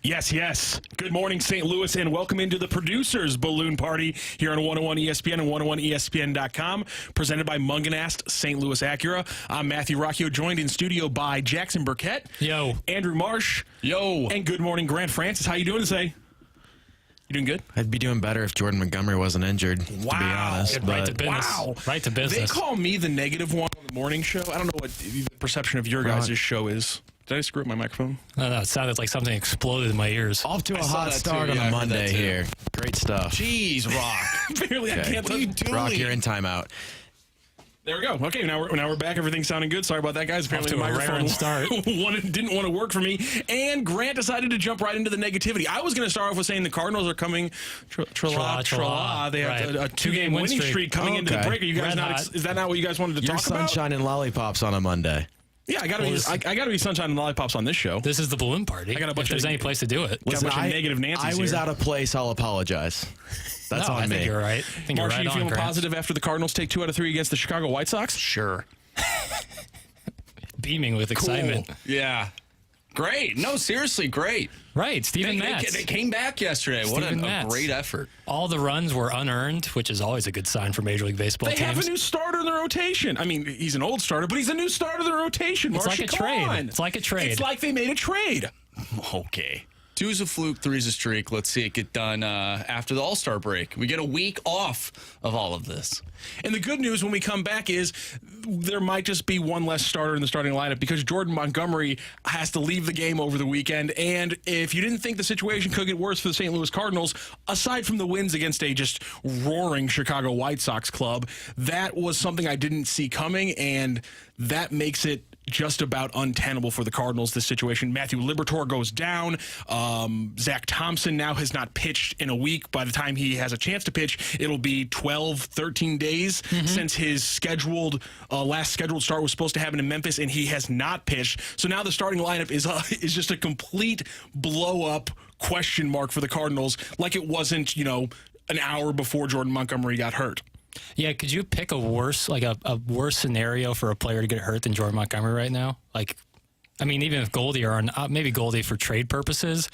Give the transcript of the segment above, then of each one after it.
Yes, yes. Good morning, St. Louis, and welcome into the Producers Balloon Party here on 101 ESPN and 101ESPN.com, presented by Munganast St. Louis Acura. I'm Matthew Rocchio, joined in studio by Jackson Burkett. Yo. Andrew Marsh. Yo. And good morning, Grant Francis. How you doing today? You doing good? I'd be doing better if Jordan Montgomery wasn't injured, to be honest. Right to business. Wow. Right to business. They call me the negative one on the morning show. I don't know what the perception of your guys' show is. Did I screw up my microphone? No, it sounded like something exploded in my ears. Off to a saw hot that start too. on Yeah, a I heard that Monday too. here. Great stuff. Jeez, Rock. Apparently, I can't. What are you doing? Rock, you're in timeout. There we go. Okay, now we're back. Everything's sounding good. Sorry about that, guys. Apparently, Off to the a microphone raring start. didn't want to work for me. And Grant decided to jump right into the negativity. I was going to start off with saying the Cardinals are coming. Tra-la. They have Right. a two-game winning streak coming into the Okay. break. Are you guys Red not? hot. Is that not what you guys wanted to You're talk about? sunshine and lollipops on a Monday. Yeah, I got to be sunshine and lollipops on this show. This is the balloon party. I got a bunch if there's of- any place to do it. Got a bunch of negative Nancy's I was here. out of place. I'll apologize. That's No, on I me. think you're right. I think Marsh, you're are you right feeling on, Grant. positive after the Cardinals take 2 out of 3 against the Chicago White Sox? Sure. Beaming with excitement. Yeah. Great. No, seriously, great. Right, Steven They Matz. came back yesterday. What Steven a Matz. great effort. All the runs were unearned, which is always a good sign for Major League Baseball They teams. have a new starter in the rotation. I mean, he's an old starter, but he's a new starter in the rotation. It's Marshy, like a come trade. on. It's like a trade. It's like they made a trade. Okay. 2's a fluke, 3's a streak. Let's see it get done after the All-Star break. We get a week off of all of this. And the good news when we come back is there might just be one less starter in the starting lineup because Jordan Montgomery has to leave the game over the weekend. And if you didn't think the situation could get worse for the St. Louis Cardinals, aside from the wins against a just roaring Chicago White Sox club, that was something I didn't see coming, and that makes it just about untenable for the Cardinals, this situation. Matthew Liberatore goes down. Zach Thompson now has not pitched in a week. By the time he has a chance to pitch, it'll be 12, 13 days since his last scheduled start was supposed to happen in Memphis, and he has not pitched. So now the starting lineup is just a complete blow-up question mark for the Cardinals, like it wasn't, an hour before Jordan Montgomery got hurt. Yeah, could you pick a worse scenario for a player to get hurt than Jordan Montgomery right now? Even if Goldie maybe Goldie for trade purposes,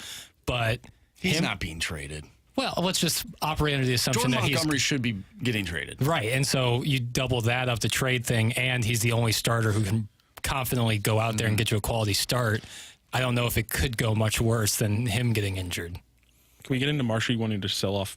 but He's not being traded. Well, let's just operate under the assumption Jordan that Montgomery should be getting traded. right, and so you double that up the trade thing, and he's the only starter who can confidently go out there and get you a quality start. I don't know if it could go much worse than him getting injured. Can we get into Marshy wanting to sell off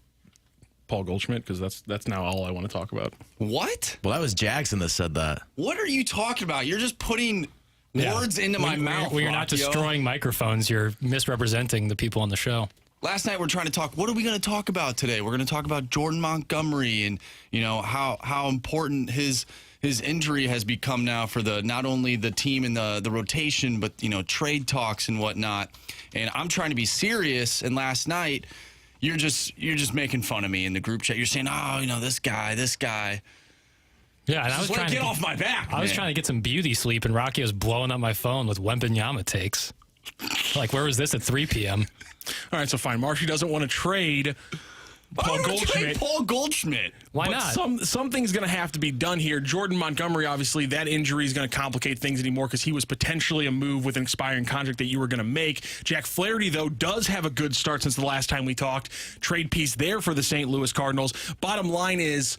Paul Goldschmidt? Because that's now all I want to talk about. What? Well, that was Jackson that said that. What are you talking about? You're just putting words into my mouth. When you're not Rocchio. destroying microphones, you're misrepresenting the people on the show. Last night we're trying to talk. What are we going to talk about today? We're going to talk about Jordan Montgomery and how important his injury has become now for not only the team in the rotation, but trade talks and whatnot. And I'm trying to be serious. And last night you're just making fun of me in the group chat. You're saying, this guy. Yeah, and I was trying to get off my back. I was trying to get some beauty sleep, and Rocky was blowing up my phone with Wembanyama takes. Where was this at 3 p.m.? All right, so fine. Marshy doesn't want to trade Paul Goldschmidt. Paul Goldschmidt. Why but not? Something's going to have to be done here. Jordan Montgomery, obviously, that injury is going to complicate things anymore because he was potentially a move with an expiring contract that you were going to make. Jack Flaherty, though, does have a good start since the last time we talked. Trade piece there for the St. Louis Cardinals. Bottom line is,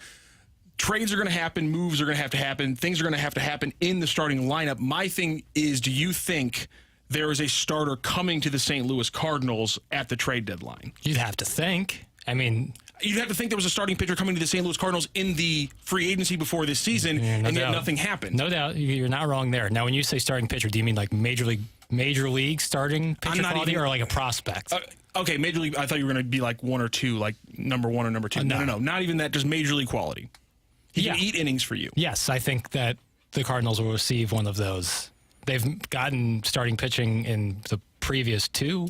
trades are going to happen, moves are going to have to happen, things are going to have to happen in the starting lineup. My thing is, do you think there is a starter coming to the St. Louis Cardinals at the trade deadline? You'd have to think. You'd have to think there was a starting pitcher coming to the St. Louis Cardinals in the free agency before this season, and yet nothing happened. No doubt. You're not wrong there. Now, when you say starting pitcher, do you mean like major league starting pitcher quality or like a prospect? Okay, major league. I thought you were going to be like 1 or 2, like number 1 or number 2. No, not even that. Just major league quality. He can eat innings for you. Yes, I think that the Cardinals will receive one of those. They've gotten starting pitching in the previous 2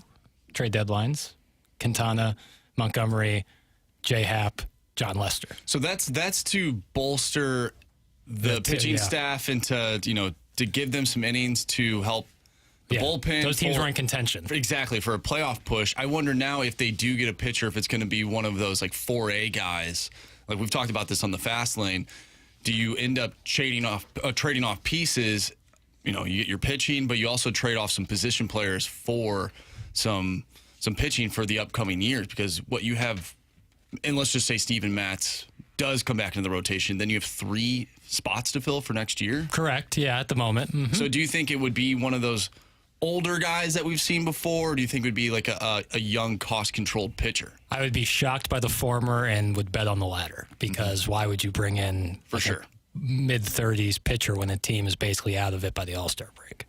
trade deadlines: Quintana, Montgomery, J. Happ, John Lester. So that's to bolster the pitching staff and to give them some innings to help the bullpen. Those teams were in contention. Exactly, for a playoff push. I wonder now if they do get a pitcher, if it's going to be one of those like 4A guys. Like we've talked about this on the fast lane. Do you end up trading off pieces? You get your pitching, but you also trade off some position players for some pitching for the upcoming years, because what you have, and let's just say Steven Matz does come back into the rotation, then you have 3 spots to fill for next year. Correct. Yeah, at the moment. Mm-hmm. So do you think it would be one of those older guys that we've seen before, or do you think it would be like a young, cost-controlled pitcher? I would be shocked by the former and would bet on the latter, because why would you bring in For sure. mid-30s pitcher when a team is basically out of it by the All-Star break?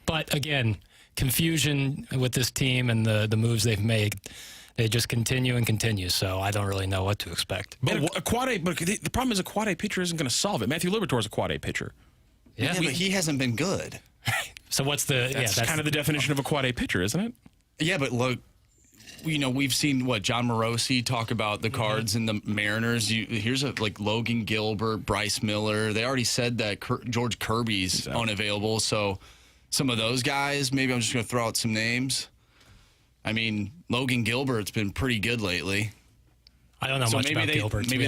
But again, confusion with this team and the moves they've made, they just continue and continue. So I don't really know what to expect. But the problem is a quad A pitcher isn't going to solve it. Matthew Liberatore is a quad A pitcher. Yeah. But he hasn't been good. So what's the? That's kind of the definition of a quad A pitcher, isn't it? Yeah, but look, we've seen John Morosi talk about the Cards and the Mariners. Here's like Logan Gilbert, Bryce Miller. They already said that George Kirby's unavailable. So some of those guys, maybe I'm just going to throw out some names. I mean, Logan Gilbert's been pretty good lately. I don't know So much maybe about Gilbert. Maybe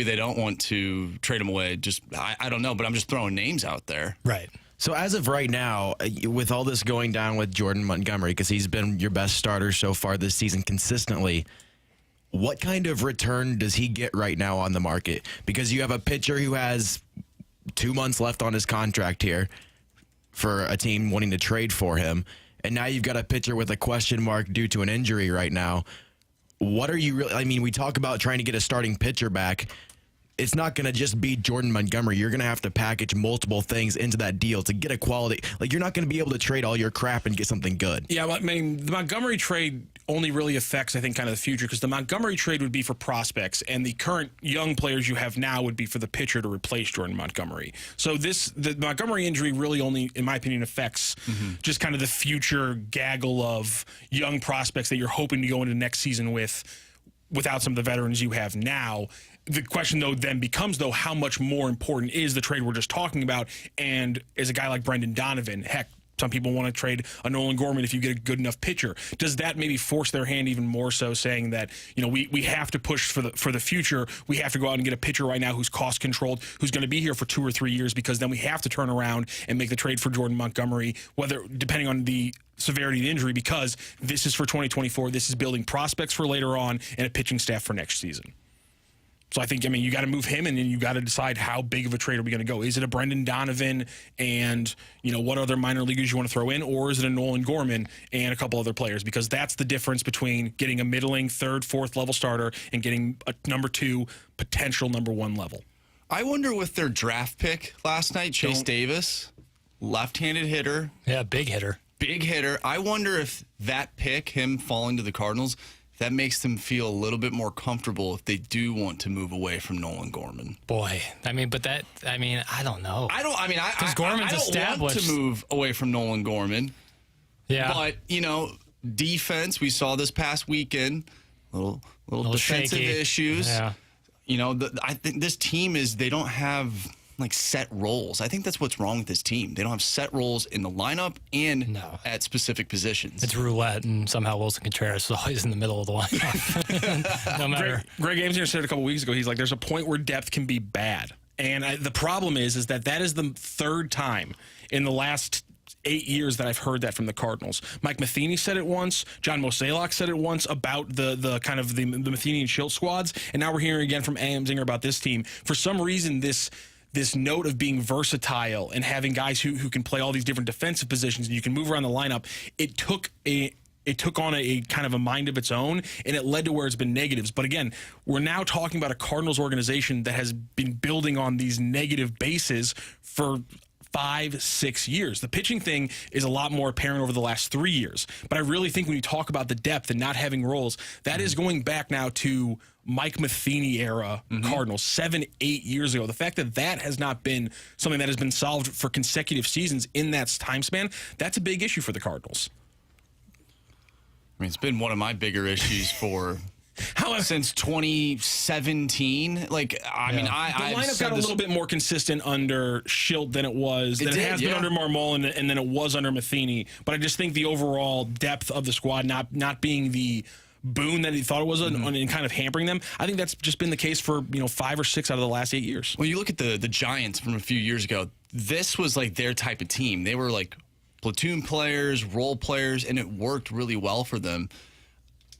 they don't want to trade him away. Just I don't know, but I'm just throwing names out there. Right. So as of right now, with all this going down with Jordan Montgomery, because he's been your best starter so far this season consistently, what kind of return does he get right now on the market? Because you have a pitcher who has 2 months left on his contract here for a team wanting to trade for him, and now you've got a pitcher with a question mark due to an injury right now. What are you really? I mean, we talk about trying to get a starting pitcher back. It's not going to just be Jordan Montgomery. You're going to have to package multiple things into that deal to get a quality. Like, you're not going to be able to trade all your crap and get something good. Yeah, well, I mean, the Montgomery trade only really affects, I think, kind of the future, because the Montgomery trade would be for prospects, and the current young players you have now would be for the pitcher to replace Jordan Montgomery. So the Montgomery injury really only, in my opinion, affects just kind of the future gaggle of young prospects that you're hoping to go into next season without some of the veterans you have now. The question, though, then becomes, though, how much more important is the trade we're just talking about? And is a guy like Brendan Donovan, heck, some people want to trade a Nolan Gorman if you get a good enough pitcher. Does that maybe force their hand even more so, saying that, we have to push for the future. We have to go out and get a pitcher right now who's cost controlled, who's going to be here for 2 or 3 years, because then we have to turn around and make the trade for Jordan Montgomery, whether depending on the severity of the injury, because this is for 2024. This is building prospects for later on and a pitching staff for next season. So I think, you got to move him, and then you got to decide how big of a trade are we going to go. Is it a Brendan Donovan and, what other minor leaguers you want to throw in, or is it a Nolan Gorman and a couple other players? Because that's the difference between getting a middling, 3rd, 4th level starter and getting a number 2, potential number 1 level. I wonder with their draft pick last night, Chase Davis, left-handed hitter. Yeah, big hitter. Big hitter. I wonder if that pick, him falling to the Cardinals, that makes them feel a little bit more comfortable if they do want to move away from Nolan Gorman. Boy, I don't know. I Gorman's don't established. want to move away from Nolan Gorman. Yeah. But, defense, we saw this past weekend, little defensive shaky issues. Yeah. I think this team they don't have set roles. I think that's what's wrong with this team. They don't have set roles in the lineup and at specific positions. It's roulette, and somehow Wilson Contreras is always in the middle of the lineup. No matter. Greg Amesner said a couple weeks ago, he's like, there's a point where depth can be bad. And the problem is that is the 3rd time in the last 8 years that I've heard that from the Cardinals. Mike Matheny said it once. John Mozeliak said it once about the kind of the Matheny and Schilt squads. And now we're hearing again from Amesner about this team. For some reason, this note of being versatile and having guys who can play all these different defensive positions and you can move around the lineup, it took on a kind of a mind of its own, and it led to where it's been negatives. But again, we're now talking about a Cardinals organization that has been building on these negative bases for 5-6 years. The pitching thing is a lot more apparent over the last 3 years. But I really think when you talk about the depth and not having roles, that is going back now to Mike Matheny era Cardinals 7-8 years ago. The fact that has not been something that has been solved for consecutive seasons in that time span, that's a big issue for the Cardinals. I mean, it's been one of my bigger issues since 2017. The lineup got a little bit more consistent under Schilt than it has been under Marmol and then it was under Matheny. But I just think the overall depth of the squad not being the boon that he thought it was and kind of hampering them. I think that's just been the case for 5 or 6 out of the last 8 years. Well, you look at the Giants from a few years ago. This was their type of team. They were platoon players, role players, and it worked really well for them.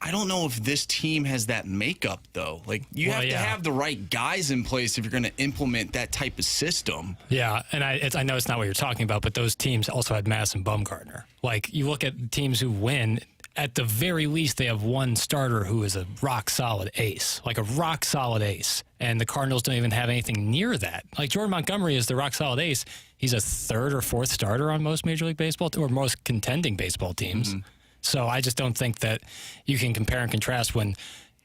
I don't know if this team has that makeup, though. Like, you have to have the right guys in place if you're going to implement that type of system. Yeah, and I know it's not what you're talking about, but those teams also had Madison Bumgarner. Like, you look at teams who win, at the very least, they have one starter who is a rock-solid ace, like a rock-solid ace. And the Cardinals don't even have anything near that. Like, Jordan Montgomery is the rock-solid ace. He's a third or fourth starter on most Major League Baseball, or most contending baseball teams. Mm-hmm. So I just don't think that you can compare and contrast when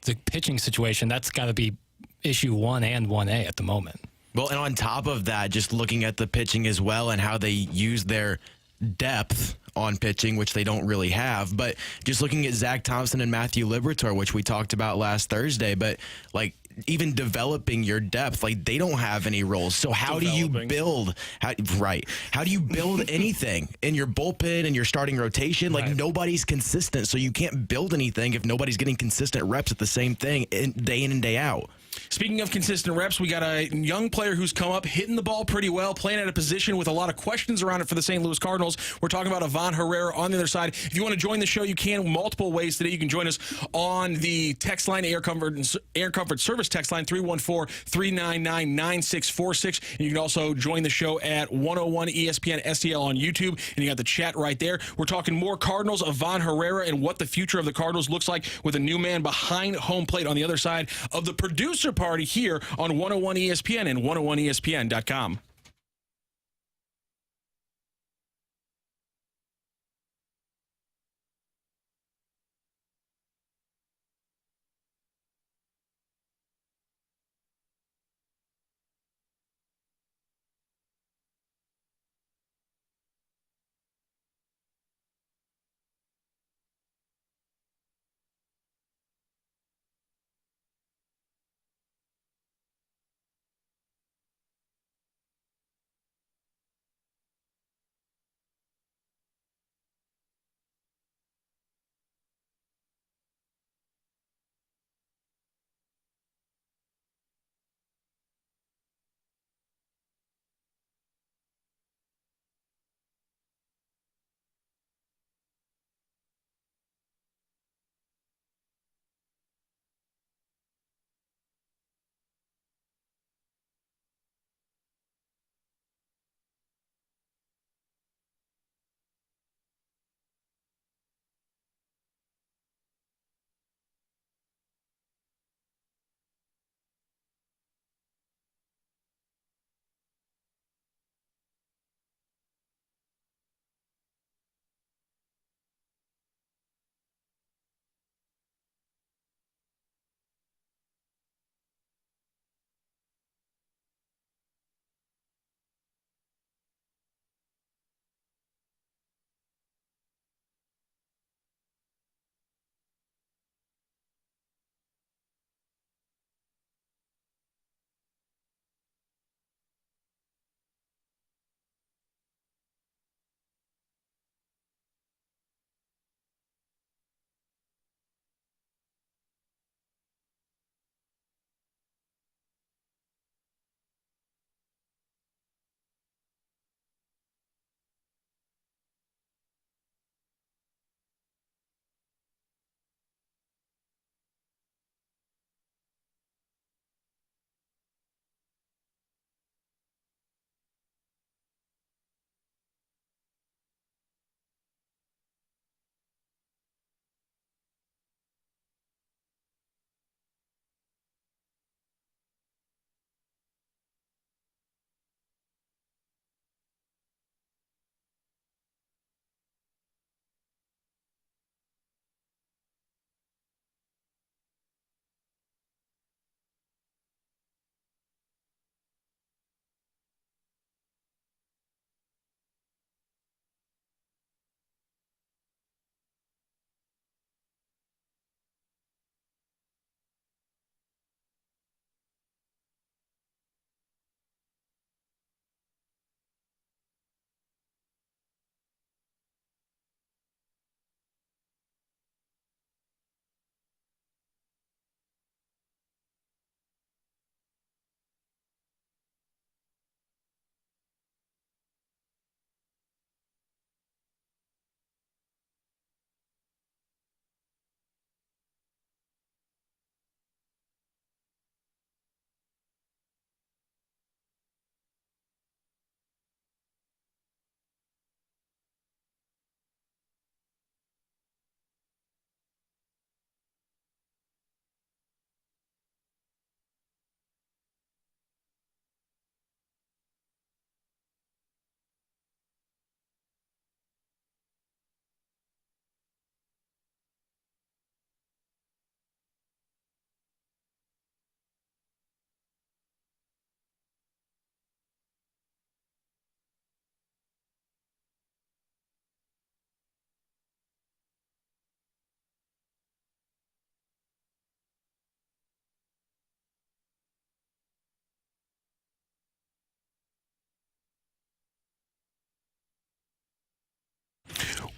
the pitching situation, that's got to be issue 1 and 1A at the moment. Well, and on top of that, just looking at the pitching as well and how they use their depth on pitching, which they don't really have, but just looking at Zach Thompson and Matthew Liberatore, which we talked about last Thursday, but like even developing your depth, like they don't have any roles. So how do you build, how do you build anything in your bullpen and your starting rotation? Like nobody's consistent, so you can't build anything if nobody's getting consistent reps at the same thing day in and day out. Speaking of consistent reps, we got a young player who's come up, hitting the ball pretty well, playing at a position with a lot of questions around it for the St. Louis Cardinals. We're talking about Ivan Herrera on the other side. If you want to join the show, you can multiple ways today. You can join us on the text line, Air Comfort Service text line, 314-399-9646. And you can also join the show at 101 ESPN STL on YouTube, and you got the chat right there. We're talking more Cardinals, Ivan Herrera, and what the future of the Cardinals looks like with a new man behind home plate on the other side of the producer party here on 101 ESPN and 101ESPN.com.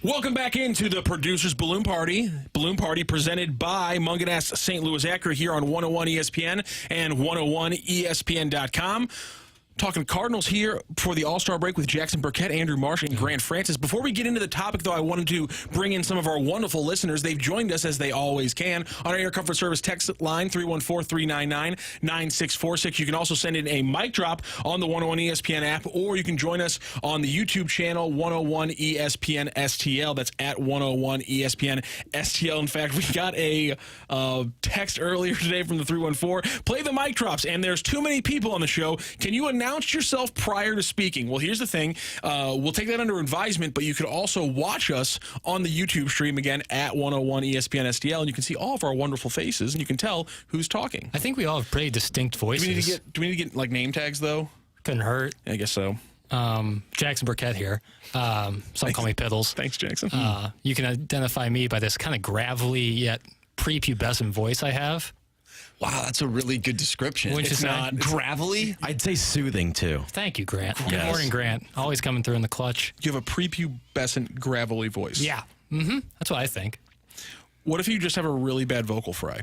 Welcome back into the Producers Balloon Party. Balloon Party presented by Munganast St. Louis Acura here on 101 ESPN and 101ESPN.com. Talking Cardinals here for the All-Star break with Jackson Burkett, Andrew Marsh, and Grant Francis. Before we get into the topic, though, I wanted to bring in some of our wonderful listeners. They've joined us, as they always can, on our Air Comfort Service text line, 314-399-9646. You can also send in a mic drop on the 101 ESPN app, or you can join us on the YouTube channel, 101 ESPN STL. That's at 101 ESPN STL. In fact, we got a text earlier today from the 314. Play the mic drops, and there's too many people on the show. Can you announce yourself prior to speaking? Well, here's the thing. We'll take that under advisement, but you could also watch us on the YouTube stream again at 101 ESPN STL, and you can see all of our wonderful faces, and you can tell who's talking. I think we all have pretty distinct voices. Do we need to get like name tags, though? Couldn't hurt. I guess so. Jackson Burkett here. Some call me Piddles. Thanks, Jackson. You can identify me by this kind of gravelly yet prepubescent voice I have. Wow, that's a really good description. Wouldn't you It's say? not gravelly. I'd say soothing too. Thank you, Grant. Good Yes. morning, Grant. Always coming through in the clutch. You have a prepubescent, gravelly voice. Yeah. That's what I think. What if you just have a really bad vocal fry?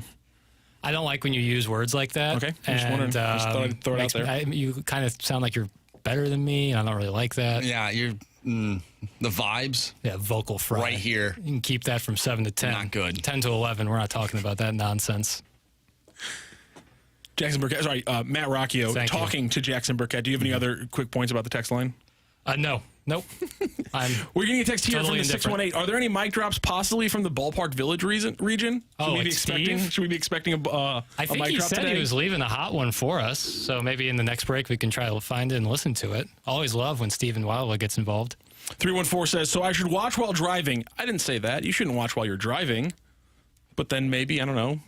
I don't like when you use words like that. Okay, I'm just wondering. Just thought I'd throw it out there. You kind of sound like you're better than me, and I don't really like that. Yeah, you're the vibes Yeah, vocal fry. right here. You can keep that from 7 to 10. Not good. 10 to 11, we're not talking about that nonsense. Jackson Burkett, sorry, Matt Rocchio, Thank you. talking to Jackson Burkett. Do you have any other quick points about the text line? No. Nope. We're getting a text here Totally from the indifferent. 618. Are there any mic drops possibly from the Ballpark Village region? Oh, like Should we be expecting a I think mic he drop said today? he was leaving a hot one for us, so maybe in the next break we can try to find it and listen to it. Always love when Steven Wildwood gets involved. 314 says, so I should watch while driving. I didn't say that. You shouldn't watch while you're driving. But then maybe, I don't know.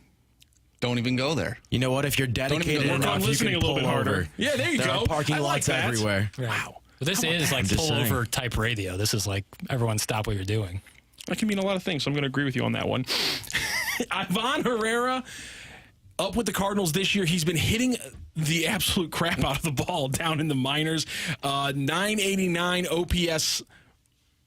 Don't even go there. You know what? If you're dedicated Work on enough, you listening can a little pull bit harder. over. Yeah, there you There go. are parking I like lots that. everywhere. Wow. But this is like I'm just saying. pullover type radio. This is like everyone stop what you're doing. That can mean a lot of things, so I'm going to agree with you on that one. Ivan Herrera, up with the Cardinals this year. He's been hitting the absolute crap out of the ball down in the minors. 989 OPS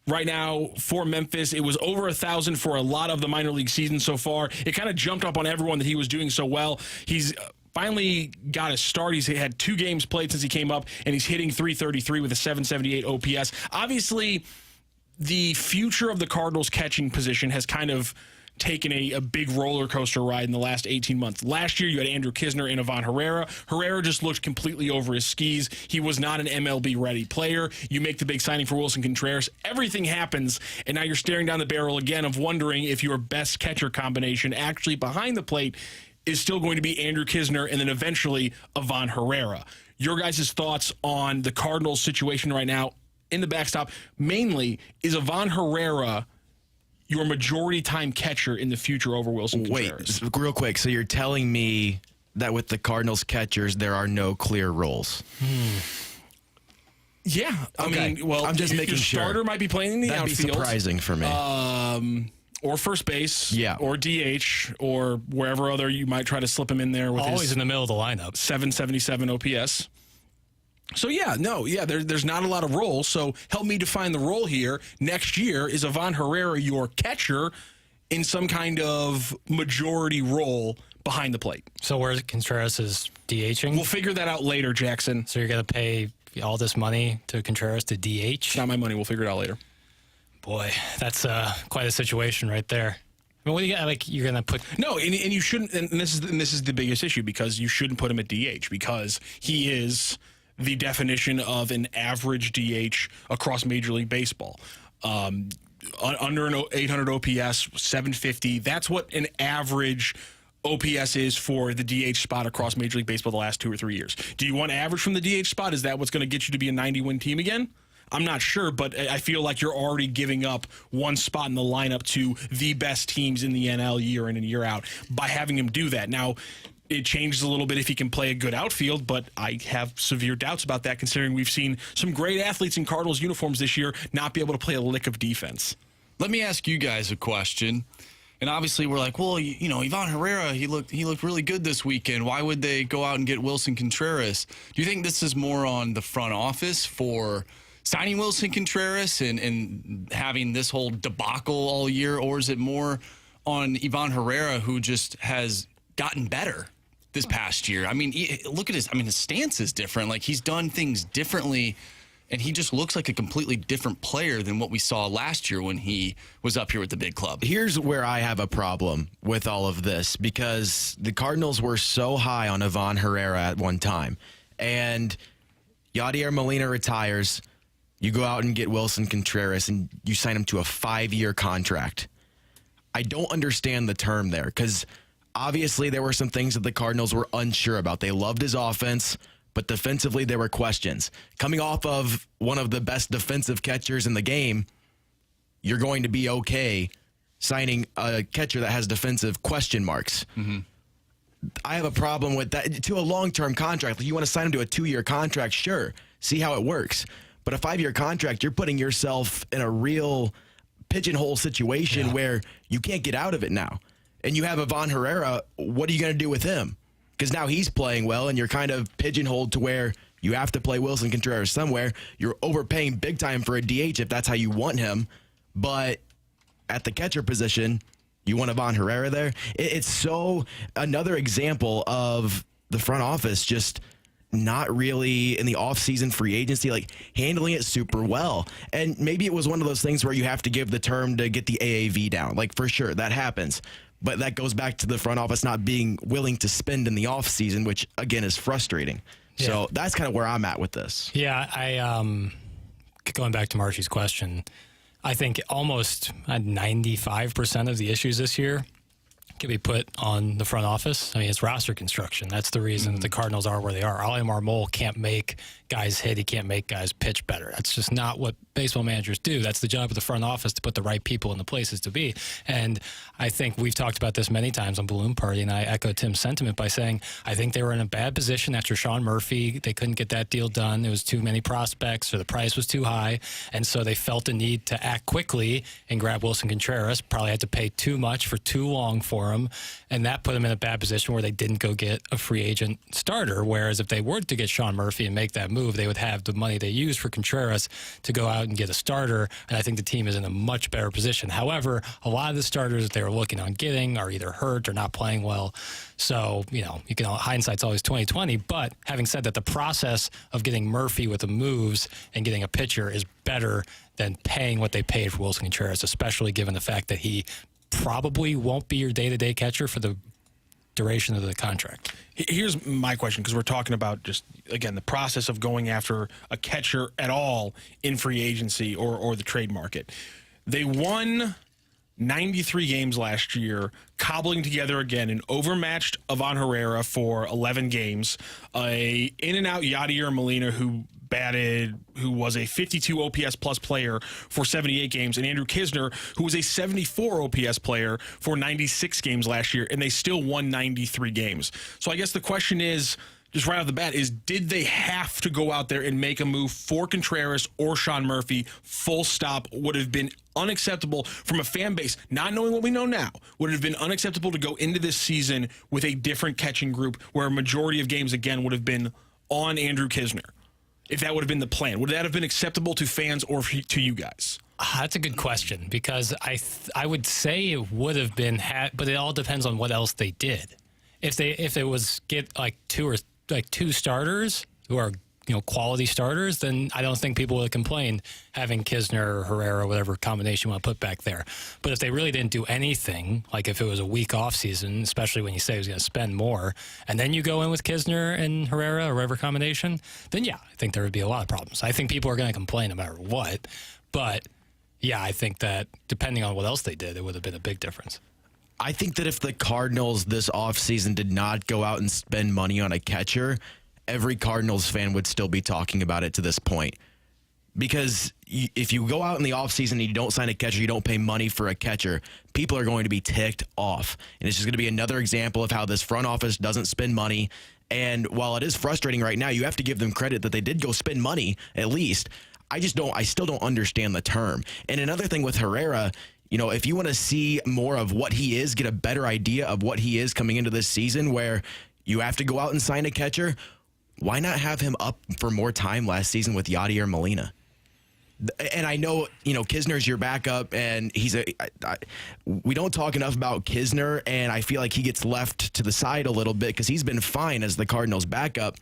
right now for Memphis. It was over 1,000 for a lot of the minor league season so far. It kind of jumped up on everyone that he was doing so well. He's finally got a start. He's had 2 games played since he came up, and he's hitting .333 with a 778 OPS. Obviously, the future of the Cardinals catching position has kind of taken a big roller coaster ride in the last 18 months. Last year, you had Andrew Kisner and Ivan Herrera. Herrera just looked completely over his skis. He was not an MLB-ready player. You make the big signing for Wilson Contreras. Everything happens, and now you're staring down the barrel again of wondering if your best catcher combination actually behind the plate is still going to be Andrew Kisner and then eventually Ivan Herrera. Your guys' thoughts on the Cardinals situation right now in the backstop? Mainly, is Ivan Herrera your majority time catcher in the future over Wilson Contreras? Wait, real quick. So you're telling me that with the Cardinals catchers, there are no clear roles? Yeah. Okay. I mean, well, I'm just making your sure. starter might be playing in the That'd outfield. be surprising for me. Or first base. Yeah. Or DH. Or wherever other you might try to slip him in there with Always his in the middle of the lineup. 777 OPS. So, there's not a lot of roles. So, help me define the role here. Next year, is Ivan Herrera your catcher in some kind of majority role behind the plate? So where Contreras is DHing? We'll figure that out later, Jackson. So you're going to pay all this money to Contreras to DH? Not my money. We'll figure it out later. Boy, that's quite a situation right there. I mean, what do you got? Like, you're going to put... No, and you shouldn't. And this is the biggest issue, because you shouldn't put him at DH, because he is the definition of an average DH across Major League Baseball. Under an 800 OPS, 750. That's what an average OPS is for the DH spot across Major League Baseball the last 2 or 3 years. Do you want average from the DH spot? Is that what's going to get you to be a 90-win team again? I'm not sure, but I feel like you're already giving up one spot in the lineup to the best teams in the NL year in and year out by having him do that. Now, it changes a little bit if he can play a good outfield, but I have severe doubts about that, considering we've seen some great athletes in Cardinals uniforms this year not be able to play a lick of defense. Let me ask you guys a question. And obviously we're like, well, you know, Ivan Herrera, he looked really good this weekend. Why would they go out and get Wilson Contreras? Do you think this is more on the front office for signing Wilson Contreras and having this whole debacle all year, or is it more on Ivan Herrera, who just has gotten better this past year? I mean, look at his stance is different. Like, he's done things differently, and he just looks like a completely different player than what we saw last year when he was up here with the big club. Here's where I have a problem with all of this, because the Cardinals were so high on Ivan Herrera at one time, and Yadier Molina retires. You go out and get Wilson Contreras, and you sign him to a 5-year contract. I don't understand the term there, because obviously there were some things that the Cardinals were unsure about. They loved his offense, but defensively there were questions. Coming off of one of the best defensive catchers in the game, you're going to be okay signing a catcher that has defensive question marks. Mm-hmm. I have a problem with that. To a long-term contract, like, you want to sign him to a 2-year contract, sure, see how it works. But a 5-year contract, you're putting yourself in a real pigeonhole situation where you can't get out of it now. And you have Ivan Herrera, what are you going to do with him? Because now he's playing well, and you're kind of pigeonholed to where you have to play Wilson Contreras somewhere. You're overpaying big time for a DH if that's how you want him. But at the catcher position, you want Ivan Herrera there? It's so another example of the front office just not really in the offseason free agency, like, handling it super well. And maybe it was one of those things where you have to give the term to get the AAV down. Like, for sure, that happens. But that goes back to the front office not being willing to spend in the offseason, which, again, is frustrating. Yeah. So that's kind of where I'm at with this. Yeah, going back to Marshy's question, I think almost 95% of the issues this year can be put on the front office. I mean, it's roster construction. That's the reason that the Cardinals are where they are. Ali Marmol can't make guys hit. He can't make guys pitch better. That's just not what baseball managers do. That's the job of the front office, to put the right people in the places to be. And I think we've talked about this many times on Balloon Party, and I echo Tim's sentiment by saying I think they were in a bad position after Sean Murphy. They couldn't get that deal done. There was too many prospects, or the price was too high, and so they felt the need to act quickly and grab Wilson Contreras. Probably had to pay too much for too long for him, and that put them in a bad position where they didn't go get a free agent starter, whereas if they were to get Sean Murphy and make that move, they would have the money they used for Contreras to go out and get a starter, and I think the team is in a much better position. However, a lot of the starters that they were looking on getting are either hurt or not playing well. So, hindsight's always 20/20, but having said that, the process of getting Murphy with the moves and getting a pitcher is better than paying what they paid for Wilson Contreras, especially given the fact that he probably won't be your day-to-day catcher for the duration of the contract. Here's my question, because we're talking about just, again, the process of going after a catcher at all in free agency or the trade market. They won 93 games last year, cobbling together again an overmatched Ivan Herrera for 11 games, a in-and-out Yadier Molina who was a 52 OPS plus player for 78 games, and Andrew Kisner, who was a 74 OPS player for 96 games last year, and they still won 93 games. So I guess the question is, just right off the bat, is did they have to go out there and make a move for Contreras or Sean Murphy? Full stop. Would have been unacceptable from a fan base, not knowing what we know now. Would have been unacceptable to go into this season with a different catching group where a majority of games, again, would have been on Andrew Kisner. If that would have been the plan, would that have been acceptable to fans or to you guys? That's a good question, because I would say it would have been, but it all depends on what else they did. If it was get like two starters who are quality starters, then I don't think people would complain having Kisner or Herrera, whatever combination you want to put back there. But if they really didn't do anything, like if it was a weak off season, especially when you say he was going to spend more, and then you go in with Kisner and Herrera or whatever combination, then yeah, I think there would be a lot of problems. I think people are going to complain no matter what. But yeah, I think that depending on what else they did, it would have been a big difference. I think that if the Cardinals this offseason did not go out and spend money on a catcher, every Cardinals fan would still be talking about it to this point. Because if you go out in the offseason and you don't sign a catcher, you don't pay money for a catcher, people are going to be ticked off. And it's just going to be another example of how this front office doesn't spend money. And while it is frustrating right now, you have to give them credit that they did go spend money, at least. I still don't understand the term. And another thing with Herrera, if you want to see more of what he is, get a better idea of what he is coming into this season where you have to go out and sign a catcher, why not have him up for more time last season with Yadier Molina? And I know, Kisner's your backup, and we don't talk enough about Kisner, and I feel like he gets left to the side a little bit because he's been fine as the Cardinals' backup.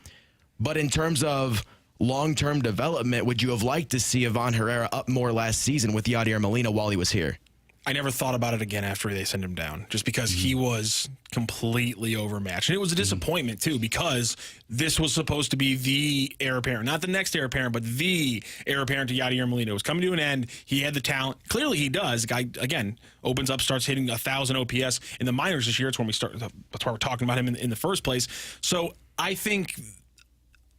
But in terms of long-term development, would you have liked to see Ivan Herrera up more last season with Yadier Molina while he was here? I never thought about it again after they sent him down, just because he was completely overmatched. And it was a disappointment, too, because this was supposed to be the heir apparent. Not the next heir apparent, but the heir apparent to Yadier Molina. It was coming to an end. He had the talent. Clearly he does. The guy, again, opens up, starts hitting 1,000 OPS in the minors this year. That's why we're talking about him in the first place. So I think,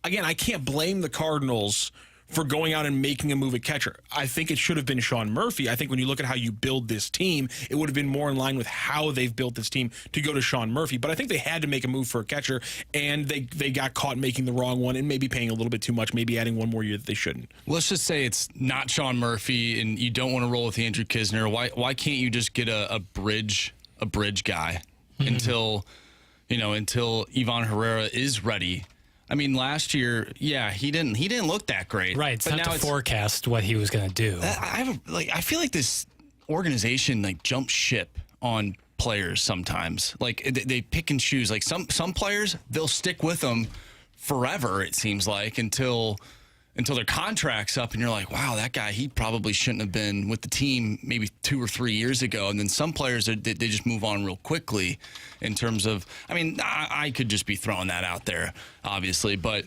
again, I can't blame the Cardinals for going out and making a move at catcher. I think it should have been Sean Murphy. I think when you look at how you build this team, it would have been more in line with how they've built this team to go to Sean Murphy. But I think they had to make a move for a catcher, and they got caught making the wrong one and maybe paying a little bit too much, maybe adding one more year that they shouldn't. Let's just say it's not Sean Murphy, and you don't want to roll with Andrew Kisner. Why can't you just get a bridge guy until Ivan Herrera is ready? I mean, last year, he didn't look that great. Right, it's not to forecast what he was going to do. I feel like this organization jumps ship on players sometimes. Like they pick and choose. Like some players, they'll stick with them forever. It seems like until their contract's up, and you're like, wow, that guy, he probably shouldn't have been with the team maybe 2 or 3 years ago. And then some players, they just move on real quickly in terms of, I mean, I could just be throwing that out there, obviously, but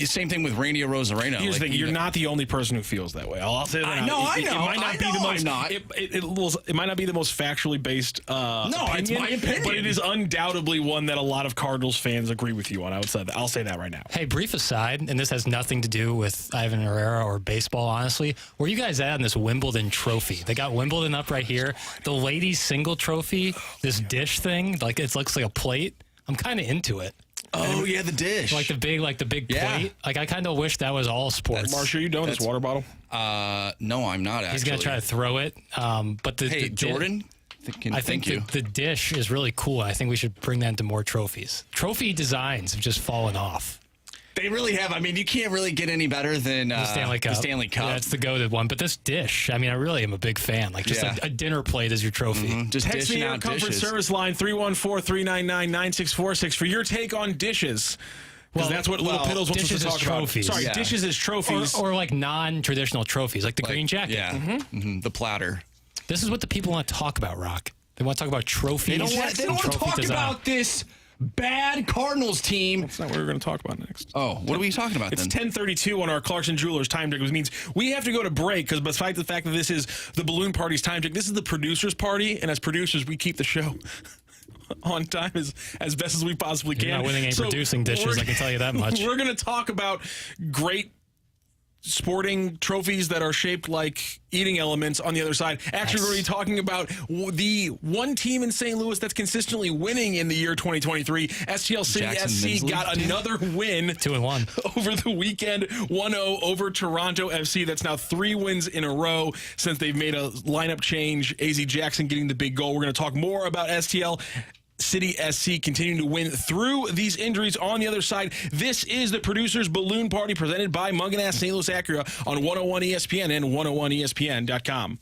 same thing with Randy Arozarena. Here's the thing, you're not the only person who feels that way. I'll say that. I know. It might not be the most. I'm not. It might not be the most factually based. It's my opinion, but it is undoubtedly one that a lot of Cardinals fans agree with you on. I'll say that right now. Hey, brief aside, and this has nothing to do with Ivan Herrera or baseball, honestly. Where you guys at in this Wimbledon trophy? They got Wimbledon up right here. The ladies' single trophy, this dish thing, it looks like a plate. I'm kind of into it. Oh, yeah, the dish. Like the big plate. Like, I kind of wish that was all sports. Marsh, are you done with this water bottle? No, I'm not, actually. He's going to try to throw it. But Jordan? I think the dish is really cool. I think we should bring that into more trophies. Trophy designs have just fallen off. They really have. I mean, you can't really get any better than the Stanley Cup. Yeah, it's the goated one. But this dish, I mean, I really am a big fan. Like, just a dinner plate as your trophy. Mm-hmm. Just text dishing me out our comfort dishes. service line 314-399-9646 for your take on dishes. Because that's what Little Piddles wants us to talk about. Sorry, dishes as trophies. Or like non-traditional trophies, like the green jacket. Yeah, the platter. This is what the people want to talk about, Rock. They want to talk about trophies. They don't want to talk about this bad Cardinals team. That's not what we're going to talk about next. Oh, what are we talking about It's then? 10:32 on our Clarkson Jewelers time check, which means we have to go to break because besides the fact that this is the balloon party's time check, this is the producers' party, and as producers, we keep the show on time as best as we possibly can. You're not winning any producing dishes, I can tell you that much. We're going to talk about great sporting trophies that are shaped like eating elements on the other side. Actually, we're going to be talking about the one team in St. Louis that's consistently winning in the year 2023. STL City SC got another win 2-1 over the weekend, 1-0 over Toronto FC. That's now 3 wins in a row since they've made a lineup change. AZ Jackson getting the big goal. We're going to talk more about STL City SC continuing to win through these injuries on the other side. This is the Producers Balloon Party presented by Mungan St. Louis Acura on 101 ESPN and 101ESPN.com.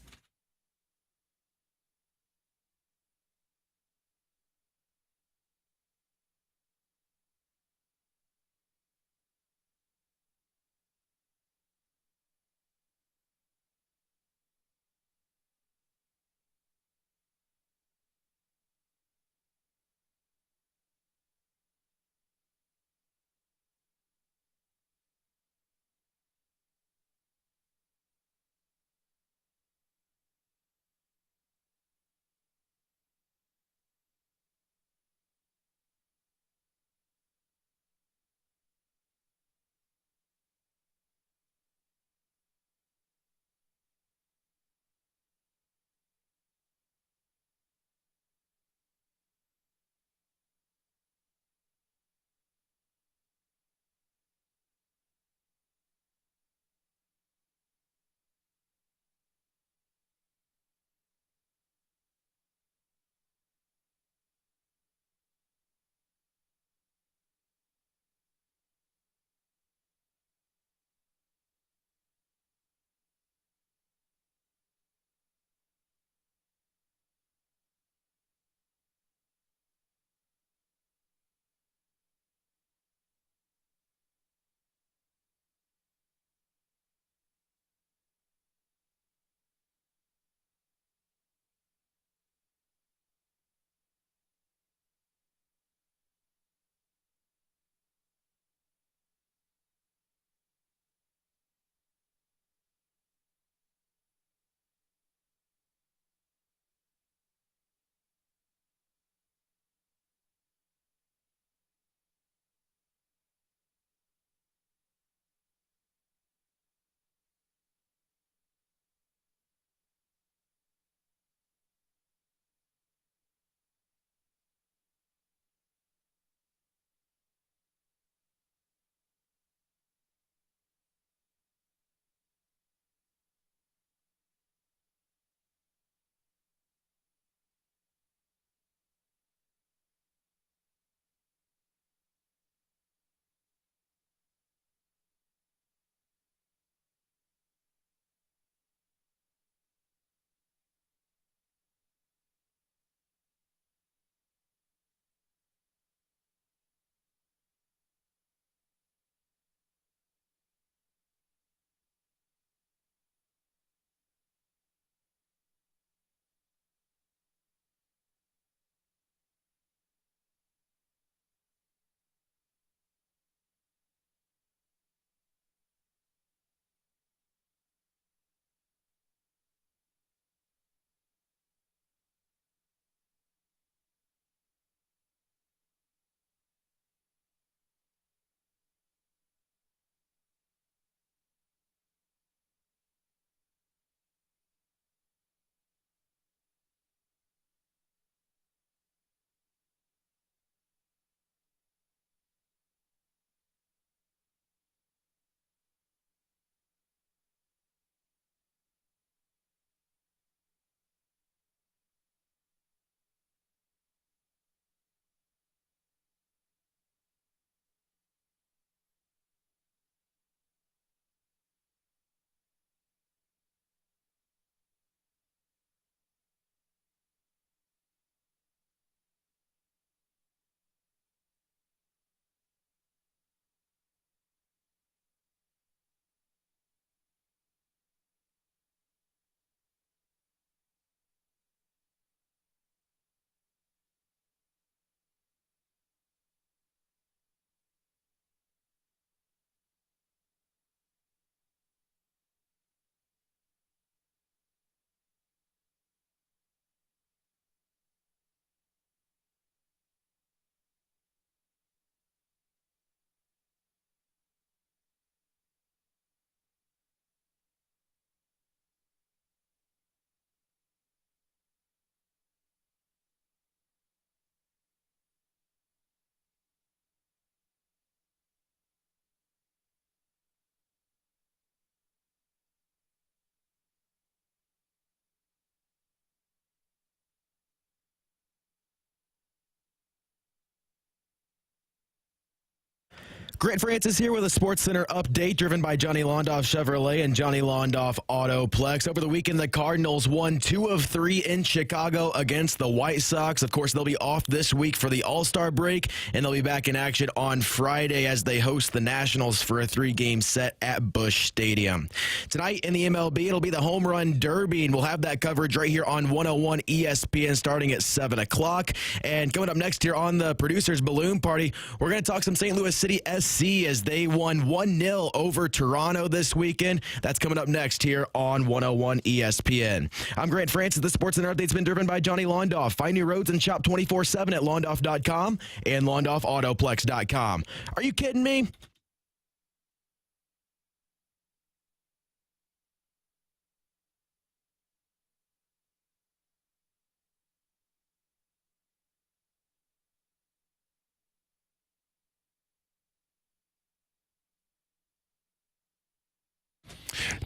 Grant Francis here with a SportsCenter update driven by Johnny Londoff Chevrolet and Johnny Londoff Autoplex. Over the weekend, the Cardinals won 2 of 3 in Chicago against the White Sox. Of course, they'll be off this week for the All-Star break, and they'll be back in action on Friday as they host the Nationals for a 3-game set at Busch Stadium. Tonight in the MLB, it'll be the Home Run Derby, and we'll have that coverage right here on 101 ESPN starting at 7 o'clock. And coming up next here on the Producers Balloon Party, we're going to talk some St. Louis City SC as they won 1-0 over Toronto this weekend. That's coming up next here on 101 ESPN. I'm Grant Francis. The SportsCenter update's been driven by Johnny Londoff. Find new roads and shop 24/7 at londoff.com and londoffautoplex.com. Are you kidding me?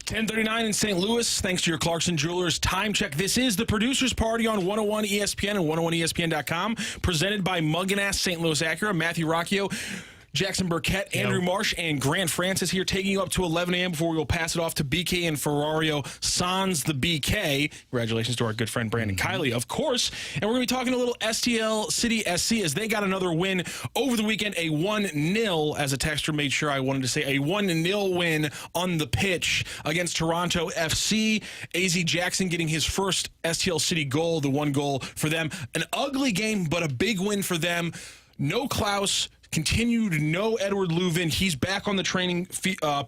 .39 in St. Louis, thanks to your Clarkson Jewelers time check. This is the Producers Party on 101 ESPN and 101ESPN.com, presented by Mug & Ass St. Louis Acura. Matthew Rocchio, Jackson Burkett, Andrew Marsh, and Grant Francis here, taking you up to 11 a.m. before we will pass it off to BK and Ferrario Sans the BK. Congratulations to our good friend Brandon Kiley, of course. And we're going to be talking a little STL City SC as they got another win over the weekend, a 1-0, as a texter made sure I wanted to say, a 1-0 win on the pitch against Toronto FC. AZ Jackson getting his first STL City goal, the one goal for them. An ugly game, but a big win for them. No Klaus. Continued no Edward Leuven. He's back on the training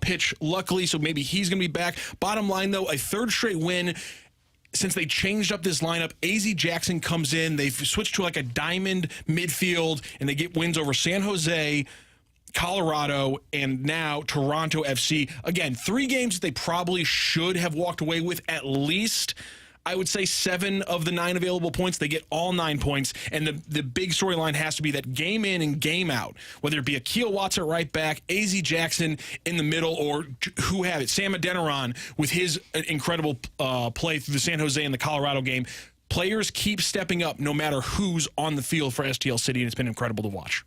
pitch, luckily, so maybe he's going to be back. Bottom line, though, a third straight win. Since they changed up this lineup, AZ Jackson comes in. They've switched to like a diamond midfield, and they get wins over San Jose, Colorado, and now Toronto FC. Again, 3 games that they probably should have walked away with at least. I would say 7 of the 9 available points, they get all 9 points. And the big storyline has to be that game in and game out, whether it be Akil Watts at right back, AZ Jackson in the middle, or who have it, Sam Adeniran with his incredible play through the San Jose and the Colorado game. Players keep stepping up no matter who's on the field for STL City, and it's been incredible to watch.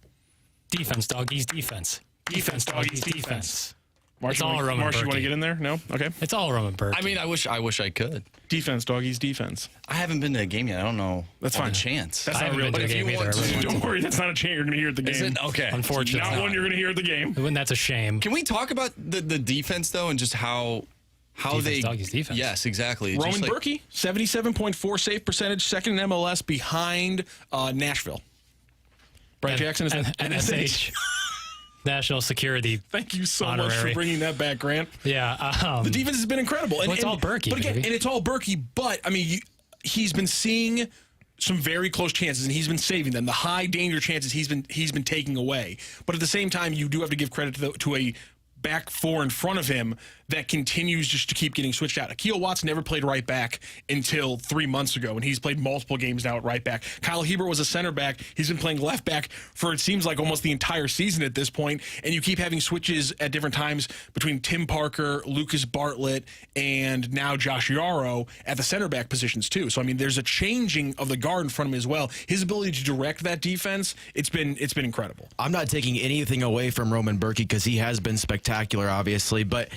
Defense, doggies, defense. Defense, doggies, defense. Marsh, It's all Roman Marsh, you want to Berkey. get in there? No? Okay. It's all Roman Berkey. I mean, I wish I could. Defense, doggies, defense. I haven't been to a game yet. I don't know. That's all fine. the chance. That's I not haven't real. been But to a if you game want either. to, I really don't worry, that's not a chant you're going to hear at the game. Is it? Okay. Unfortunately, Not one you're going to hear at the game. When that's a shame. Can we talk about the defense though, and just how Defense, they doggies, defense. Yes, exactly. Roman Just like- Berkey, 77.4 save percentage, second in MLS behind Nashville. Brett Jackson is NSH. National Security. Thank you so much Honorary. for bringing that back, Grant. Yeah. The defense has been incredible. Well, it's all Berkey, But again, baby. and it's all Berkey, but, I mean, he's been seeing some very close chances, and he's been saving them. The high danger chances he's been taking away. But at the same time, you do have to give credit to a back four in front of him that continues just to keep getting switched out. Akil Watts never played right back until 3 months ago, and he's played multiple games now at right back. Kyle Hebert was a center back. He's been playing left back for, it seems like, almost the entire season at this point, and you keep having switches at different times between Tim Parker, Lucas Bartlett, and now Josh Yarrow at the center back positions too. So, I mean, there's a changing of the guard in front of him as well. His ability to direct that defense, it's been incredible. I'm not taking anything away from Roman Berkey because he has been spectacular, obviously, but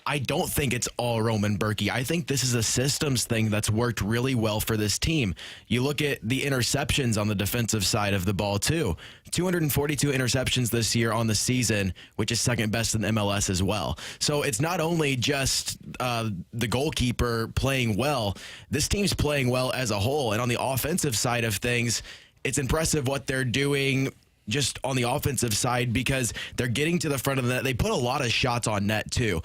I don't think it's all Roman Berkey. I think this is a systems thing that's worked really well for this team. You look at the interceptions on the defensive side of the ball, too. 242 interceptions this year on the season, which is second best in MLS as well. So it's not only just the goalkeeper playing well. This team's playing well as a whole. And on the offensive side of things, it's impressive what they're doing just on the offensive side because they're getting to the front of the net. They put a lot of shots on net, too.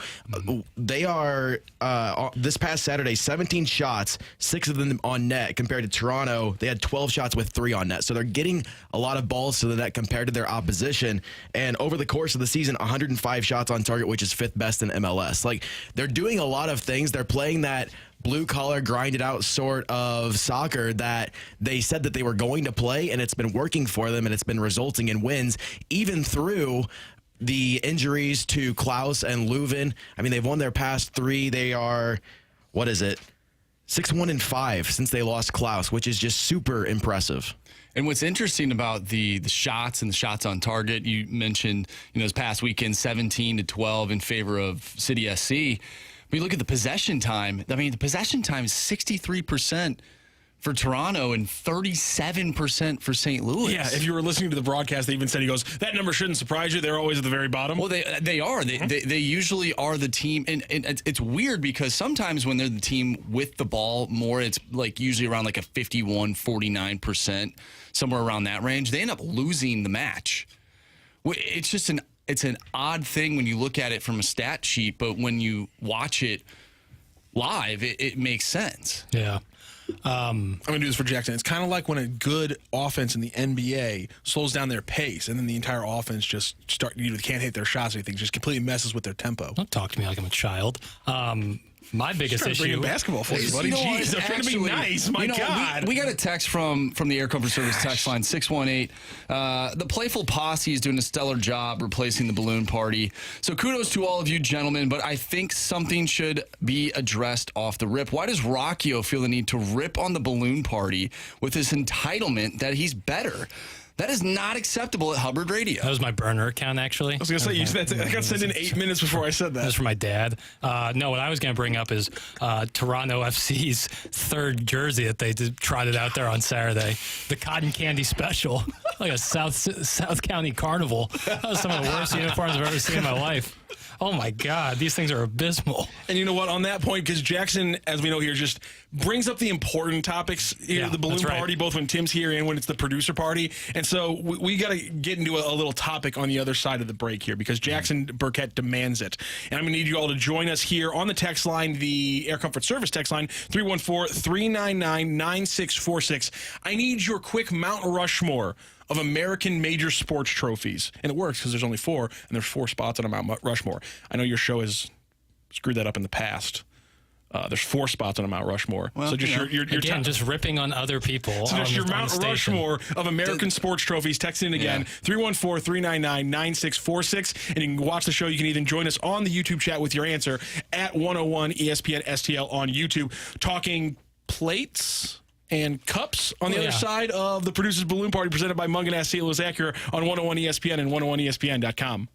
They are, this past Saturday, 17 shots, 6 of them on net compared to Toronto. They had 12 shots with 3 on net. So they're getting a lot of balls to the net compared to their opposition. And over the course of the season, 105 shots on target, which is 5th best in MLS. Like, they're doing a lot of things. They're playing that blue-collar, grinded-out sort of soccer that they said that they were going to play, and it's been working for them, and it's been resulting in wins, even through the injuries to Klaus and Leuven. I mean, they've won their past 3. They are, what is it, 6-1-5 since they lost Klaus, which is just super impressive. And what's interesting about the shots and the shots on target, you mentioned, this past weekend, 17-12 in favor of City SC. But you look at the possession time. I mean, the possession time is 63% for Toronto and 37% for St. Louis. Yeah, if you were listening to the broadcast, they even said, he goes, that number shouldn't surprise you. They're always at the very bottom. Well, they are. They usually are the team. And it's weird because sometimes when they're the team with the ball more, it's like usually around like a 51, 49%, somewhere around that range. They end up losing the match. It's just it's an odd thing when you look at it from a stat sheet, but when you watch it live, it makes sense. Yeah. I'm going to do this for Jackson. It's kind of like when a good offense in the NBA slows down their pace, and then the entire offense just can't hit their shots or anything, just completely messes with their tempo. Don't talk to me like I'm a child. My biggest Trying to bring issue. in basketball for you, buddy. Jeez, I'm trying to be nice. My God. We got a text from the Air Comfort Service text line 618. The Playful Posse is doing a stellar job replacing the balloon party. So kudos to all of you gentlemen, but I think something should be addressed off the rip. Why does Rocchio feel the need to rip on the balloon party with his entitlement that he's better? That is not acceptable at Hubbard Radio. That was my burner account, actually. I was going to say, I got sent in 8 minutes before I said That was that. for my dad. No, what I was going to bring up is Toronto FC's third jersey that they trotted out there on Saturday, the cotton candy special, like a South County carnival. That was some of the worst uniforms I've ever seen in my life. Oh my God, these things are abysmal. And you know what? On that point, because Jackson, as we know here, just brings up the important topics, Yeah, the balloon that's right. party, both when Tim's here and when it's the producer party. And so we got to get into a little topic on the other side of the break here because Jackson Burkett demands it. And I'm going to need you all to join us here on the text line, the Air Comfort Service text line, 314-399-9646. I need your quick Mount Rushmore of American major sports trophies. And it works because there's only 4, and there's 4 spots on Mount Rushmore. I know your show has screwed that up in the past. There's 4 spots on a Mount Rushmore. Well, so just your Again, just ripping on other people. so just your on the Mount station. Rushmore of American sports trophies. Text in again, 314-399-9646. And you can watch the show. You can even join us on the YouTube chat with your answer at 101 ESPN STL on YouTube. Talking plates and cups on the other side of the Producers Balloon Party presented by Mungan St. Louis Acura on 101 ESPN and 101ESPN.com.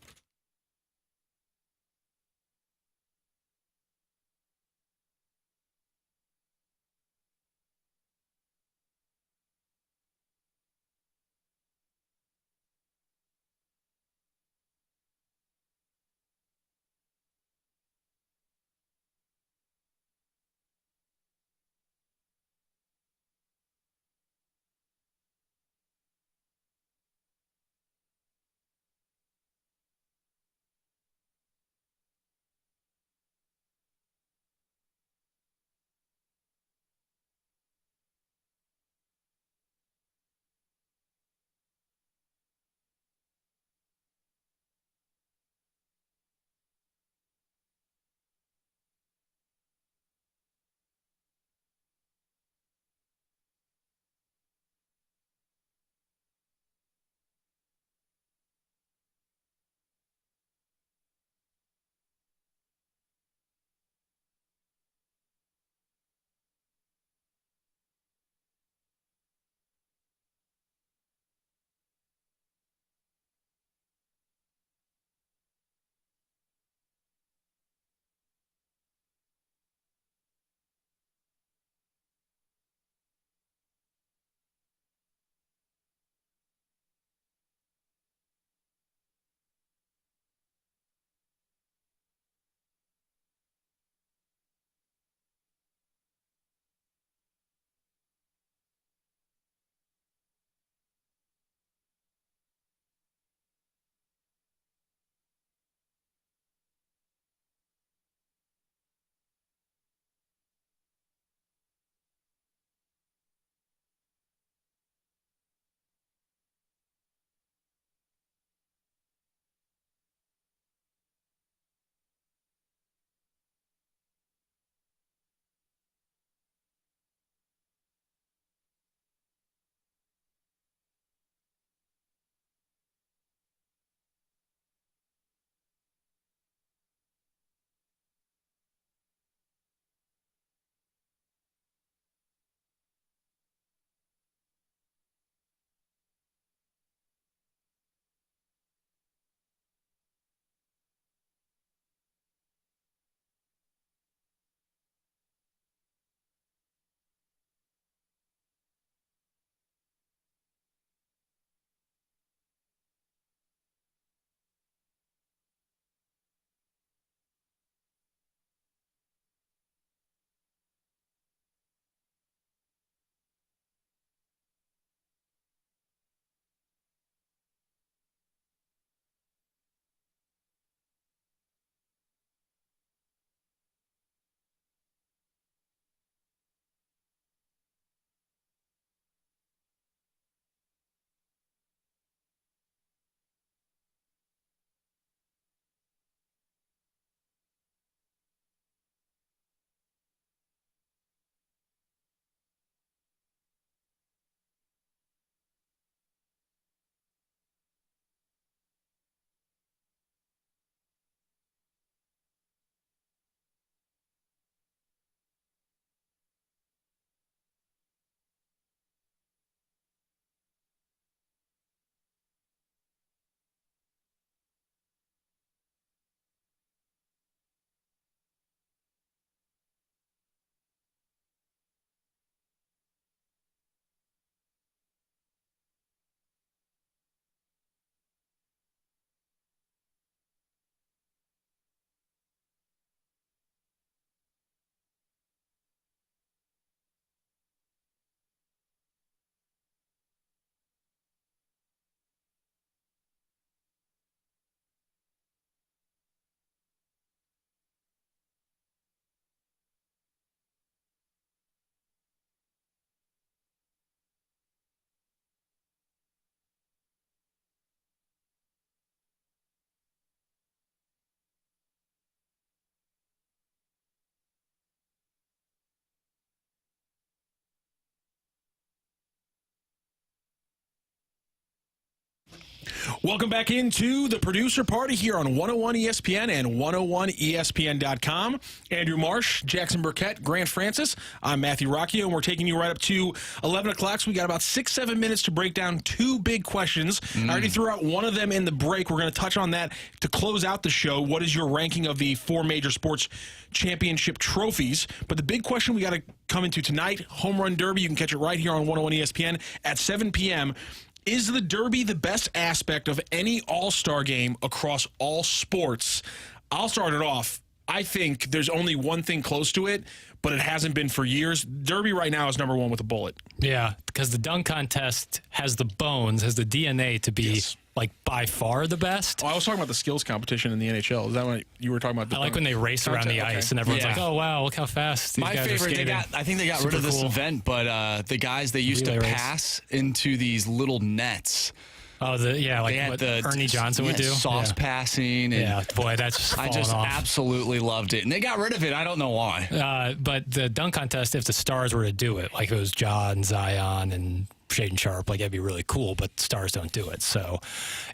Welcome back into the producer party here on 101 ESPN and 101ESPN.com. Andrew Marsh, Jackson Burkett, Grant Francis. I'm Matthew Rocchio, and we're taking you right up to 11 o'clock. So we got about 6-7 minutes to break down two big questions. I already threw out one of them in the break. We're going to touch on that to close out the show. What is your ranking of the 4 major sports championship trophies? But the big question we got to come into tonight, Home Run Derby. You can catch it right here on 101 ESPN at 7 p.m. Is the Derby the best aspect of any all-star game across all sports? I'll start it off. I think there's only one thing close to it, but it hasn't been for years. Derby right now is number 1 with a bullet. Yeah, because the dunk contest has the bones, has the DNA to be like by far the best. Oh, I was talking about the skills competition in the NHL. Is that what you were talking about? I like when they race around the ice and everyone's like, "Oh wow, look how fast these My guys are favorite, skating." I think they got rid of this event, but the guys they used Relay to race. pass into these little nets. Oh, like They had what the Ernie Johnson would do. sauce passing. And Yeah, boy, that's just I falling just off. absolutely loved it, and they got rid of it. I don't know why. But the dunk contest, if the Stars were to do it, like it was John, Zion, and Shaden Sharp, like it'd be really cool. But Stars don't do it, so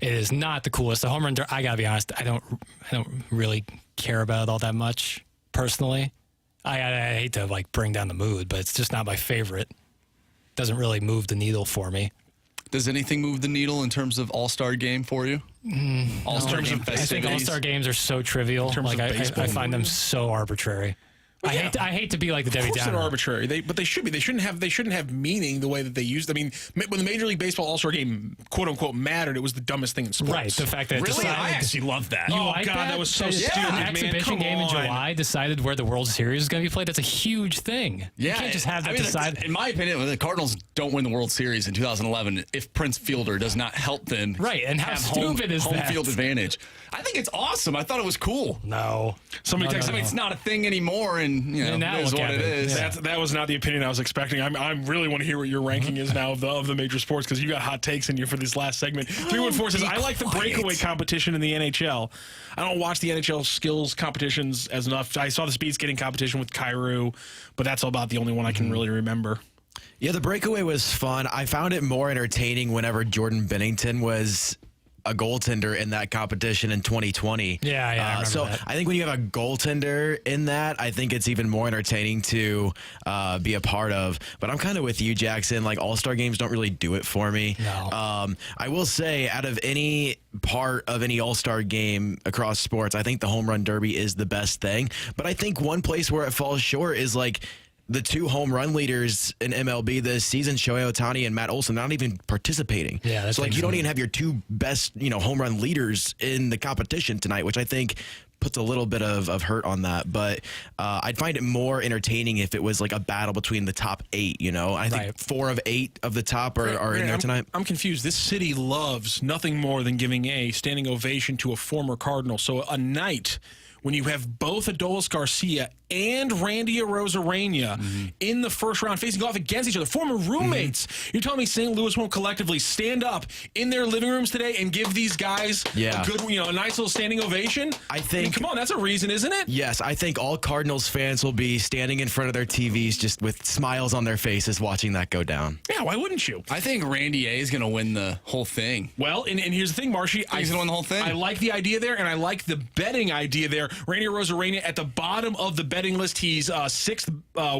it is not the coolest. The home run, I gotta be honest, I don't really care about it all that much personally. I hate to like bring down the mood, but it's just not my favorite. Doesn't really move the needle for me. Does anything move the needle in terms of All-Star game for you? All-Star game I think festivities? All-Star games are so trivial. terms Like of I baseball, find them so arbitrary. I hate to be like the Debbie Of course they're Downer. arbitrary, but they should be. They shouldn't have meaning the way that they used. I mean, when the Major League Baseball All-Star Game quote unquote mattered, it was the dumbest thing in sports. Right, the fact that it Really? I decided, actually love that. you Oh, like God, that was so it's stupid, an man. exhibition Come game in on. July decided where the World Series is going to be played. That's a huge thing. Yeah, you can't just have that I mean, decided. In my opinion, the Cardinals don't win the World Series in 2011 if Prince Fielder does not help them. Right, and how have stupid is home that? field advantage. I think it's awesome. I thought it was cool. No, Somebody texted I mean, it's not a thing anymore, and you know, And now it is look what at it it. is. Yeah. That was not the opinion I was expecting. I really want to hear what your ranking is now of the major sports, because you got hot takes in you for this last segment. 314 says, I like the breakaway competition in the NHL. I don't watch the NHL skills competitions as enough. I saw the speed skating competition with Kyrou, but that's about the only one I can really remember. Yeah, the breakaway was fun. I found it more entertaining whenever Jordan Bennington was a goaltender in that competition in 2020. Yeah, I remember so that. I think when you have a goaltender in that, I think it's even more entertaining to be a part of. But I'm kind of with you, Jackson. Like, all-star games don't really do it for me. No. I will say, out of any part of any all-star game across sports, I think the home run derby is the best thing. But I think one place where it falls short is like the 2 home run leaders in MLB this season, Shohei Ohtani and Matt Olson, not even participating. Yeah, that's so like you don't insane. even have your 2 best, home run leaders in the competition tonight, which I think puts a little bit of hurt on that. But I'd find it more entertaining if it was like a battle between the top 8. I think Right. 4 of 8 of the top are in there tonight. I'm confused. This city loves nothing more than giving a standing ovation to a former Cardinal. So a night when you have both Adolis Garcia and Randy Arozarena in the first round facing off against each other, former roommates. You're telling me St. Louis won't collectively stand up in their living rooms today and give these guys a good, a nice little standing ovation? I think- come on, that's a reason, isn't it? Yes, I think all Cardinals fans will be standing in front of their TVs just with smiles on their faces watching that go down. Yeah, why wouldn't you? I think Randy A is going to win the whole thing. Well, and here's the thing, Marshy. He's gonna win the whole thing? I like the idea there, and I like the betting idea there. Randy Arozarena at the bottom of the betting list. He's 6th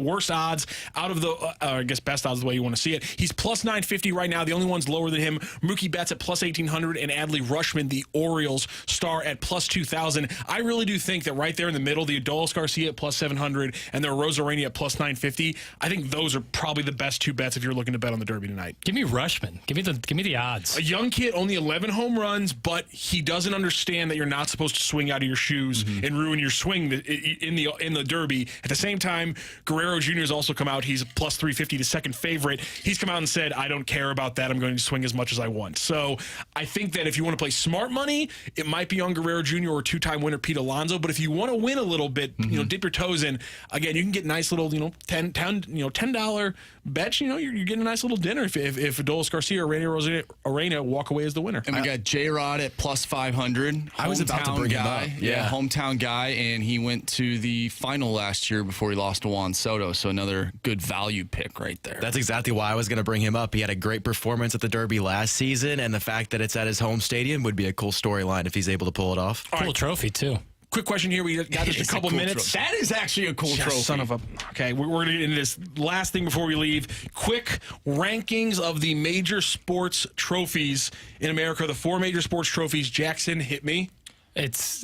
worst odds out of the, I guess best odds the way you want to see it. He's plus 950 right now. The only one's lower than him, Mookie Betts at plus 1,800, and Adley Rutschman, the Orioles star, at plus 2,000. I really do think that right there in the middle, the Adolis Garcia at plus 700 and the Arozarena at plus 950, I think those are probably the best 2 bets if you're looking to bet on the Derby tonight. Give me Rushman. Give me the odds. A young kid, only 11 home runs, but he doesn't understand that you're not supposed to swing out of your shoes and ruin your swing in the Derby. At the same time, Guerrero Jr. has also come out. He's plus 350 to second favorite. He's come out and said, I don't care about that. I'm going to swing as much as I want. So I think that if you want to play smart money, it might be on Guerrero Jr. or 2-time winner Pete Alonso. But if you want to win a little bit, dip your toes in. Again, you can get nice little, $10 bets. You're getting a nice little dinner if Adolis Garcia or Randy Arozarena walk away as the winner. And we got J-Rod at plus 500. I was about to bring him guy. up. Yeah. Hometown young guy, and he went to the final last year before he lost to Juan Soto. So another good value pick right there. That's exactly why I was going to bring him up. He had a great performance at the Derby last season, and the fact that it's at his home stadium would be a cool storyline if he's able to pull it off. Cool trophy, too. Quick question here. We got just a couple minutes. That is actually a cool Yeah, trophy. son of a. Okay, we're going to get into this last thing before we leave. Quick rankings of the major sports trophies in America. The 4 major sports trophies. Jackson, hit me. This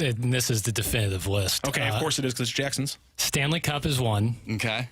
is the definitive list. Okay, of course it is because it's Jackson's. Stanley Cup is 1. Okay.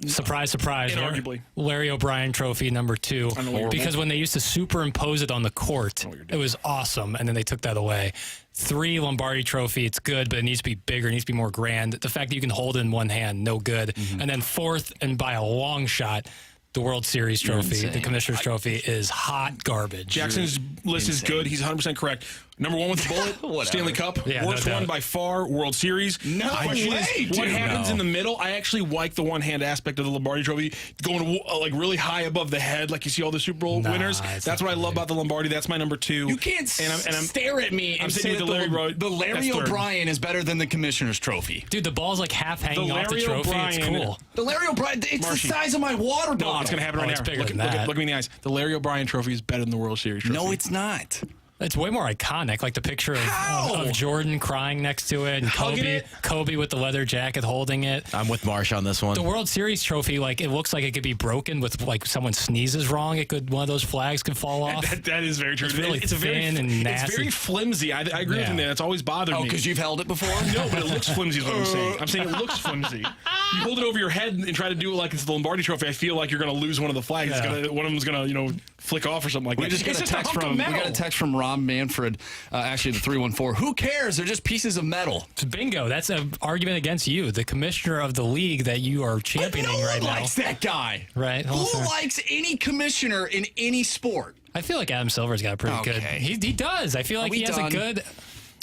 Surprise, surprise. Inarguably. Larry O'Brien trophy, number 2. Horrible. Because when they used to superimpose it on the court, it was awesome, and then they took that away. 3, Lombardi trophy, it's good, but it needs to be bigger, it needs to be more grand. The fact that you can hold it in one hand, no good. And then 4th, and by a long shot, the World Series trophy, the Commissioner's trophy, is hot garbage. Jackson's list is good. He's 100% correct. Number 1 with the bullet, Stanley Cup. Yeah, Worst no doubt. one by far, World Series. No Question way, is, what dude. happens No. in the middle? I actually like the one-hand aspect of the Lombardi Trophy, going like really high above the head, like you see all the Super Bowl winners. it's That's not what I love good. about the Lombardi. That's my number 2. You can't stare at me and saying say that the Larry the Larry that's third. O'Brien is better than the Commissioner's trophy. Dude, the ball's like half hanging off the Larry trophy. It's O'Brien- cool. The Larry O'Brien, it's Marshy. the size of my water bottle. No, it's going to happen Oh, right it's now. bigger Look, than look, that. look me in the eyes. The Larry O'Brien Trophy is better than the World Series Trophy. No, it's not. It's way more iconic, like the picture How? of Jordan crying next to it, and Hugging Kobe with the leather jacket holding it. I'm with Marsh on this one. The World Series trophy, like it looks like it could be broken with like someone sneezes wrong. One of those flags could fall off. That is very true. It's really a very, thin and It's nasty. very flimsy. I agree with Yeah. him there. That's always bothered Oh, me. because you've held it before? No, but it looks flimsy is what I'm saying. I'm saying it looks flimsy. You hold it over your head and try to do it like it's the Lombardi Trophy. I feel like you're going to lose one of the flags. Yeah. One of them's going to, flick off or something like We that. just got It's a text hunk of from we metal. got a text from Rob Manfred, actually the 314. Who cares? They're just pieces of metal. Bingo. That's an argument against you, the commissioner of the league that you are championing no right one now. likes that guy. Right. Who Also, likes any commissioner in any sport? I feel like Adam Silver's got a pretty good. Okay. He does. I feel like we he has done? a good.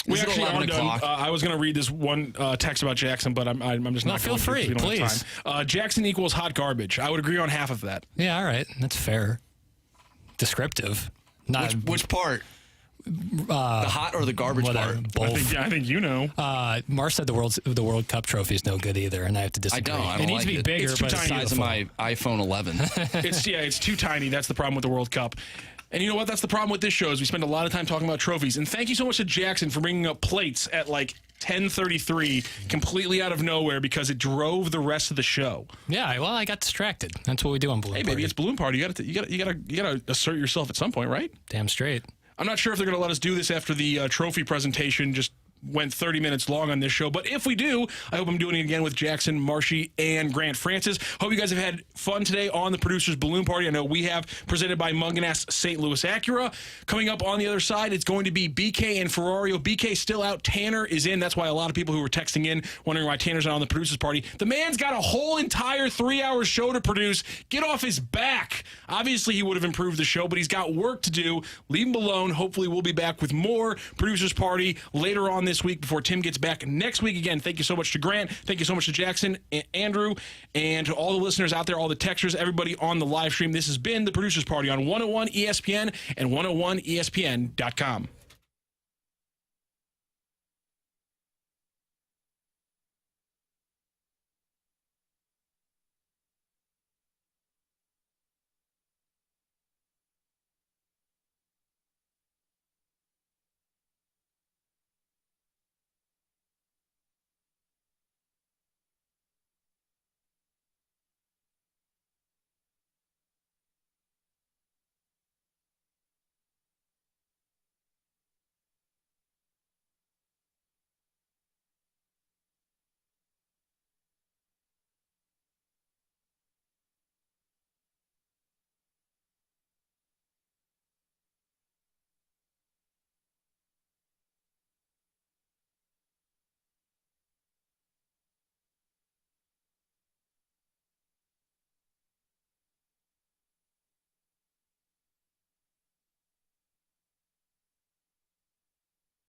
We Is it actually 11 are done. o'clock? I was going to read this one text about Jackson, but I'm just No, not feel going to free, because we don't please. have time. Jackson equals hot garbage. I would agree on half of that. Yeah. All right. That's fair. Descriptive. Not Which part? The hot or the garbage whatever. part? Both. I think you know. Marsh said the World Cup trophy is no good either, and I have to I disagree. don't. I don't it needs like to be it. bigger, It's too but The it's size of beautiful. my iPhone 11. It's too tiny. That's the problem with the World Cup. And you know what? That's the problem with this show is we spend a lot of time talking about trophies. And thank you so much to Jackson for bringing up plates at like 10:33, completely out of nowhere because it drove the rest of the show. Yeah, well, I got distracted. That's what we do on Balloon Hey, Party. baby, it's Balloon Party. You gotta assert yourself at some point, right? Damn straight. I'm not sure if they're going to let us do this after the trophy presentation just went 30 minutes long on this show. But if we do, I hope I'm doing it again with Jackson, Marshy, and Grant Francis. Hope you guys have had fun today on the Producers Balloon Party. I know we have, presented by Munganess St. Louis Acura. Coming up on the other side, it's going to be BK and Ferrario. BK's still out. Tanner is in. That's why a lot of people who were texting in wondering why Tanner's not on the Producers Party. The man's got a whole entire 3-hour show to produce. Get off his back. Obviously, he would have improved the show, but he's got work to do. Leave him alone. Hopefully, we'll be back with more Producers Party later on this week before Tim gets back next week. Again, thank you so much to Grant. Thank you so much to Jackson, and Andrew, and to all the listeners out there, all the texters, everybody on the live stream. This has been the Producers Party on 101 ESPN and 101ESPN.com.